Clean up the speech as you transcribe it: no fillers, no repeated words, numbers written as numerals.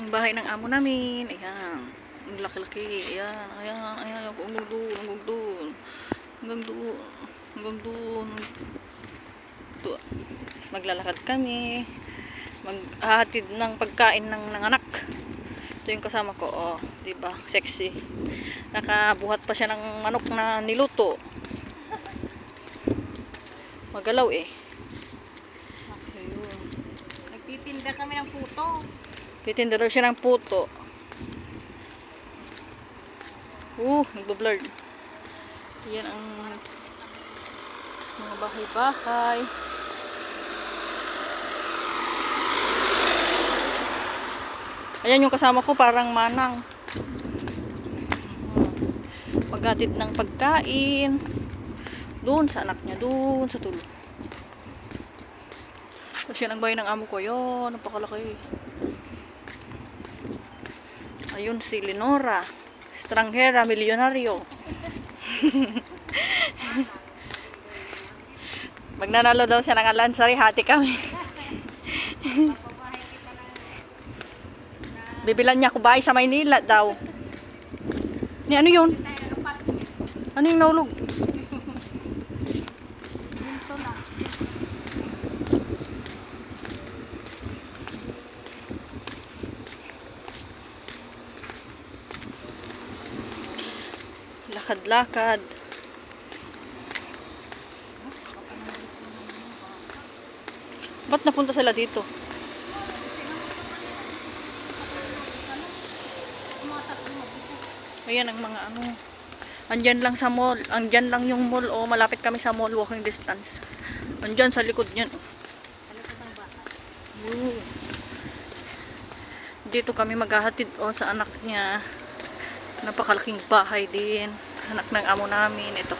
Ang bahay ng amo namin. Ayan. Ang laki-laki. Ayan. Ayan. Ayan. Hanggang doon. Hanggang doon. Hanggang doon. Hanggang doon. Ito. Tapos maglalakad kami. Maghahatid ng pagkain ng anak. Ito yung kasama ko. Oh, diba? Sexy. Nakabuhat pa siya ng manok na niluto. Magalaw eh. Ayun. Nagtitinda kami ng puto. Titinda daw siya ng puto. Nagbablurred. Yan ang mga bahay-bahay. Ayan yung kasama ko, parang manang. Maghatid ng pagkain. Doon sa anak niya, doon sa tulo. Kasi yan ang bahay ng amo ko. Yun, napakalaki. Ayun si Lenora. Estranghera, milyonaryo. Magnanalo daw siya ng lansari, hati kami. Bibilan niya ako bahay sa Maynila daw. Ni ano yun? Ano yung naulog? Lakad-lakad. Ba't napunta sila dito? Ayan ang mga ano. Andyan lang sa mall. Andyan lang yung mall. O, malapit kami sa mall. Walking distance. Andyan sa likod niyan. Dito kami maghahatid sa anak niya. Napakalaking bahay din. Anak ng amo namin. Ito.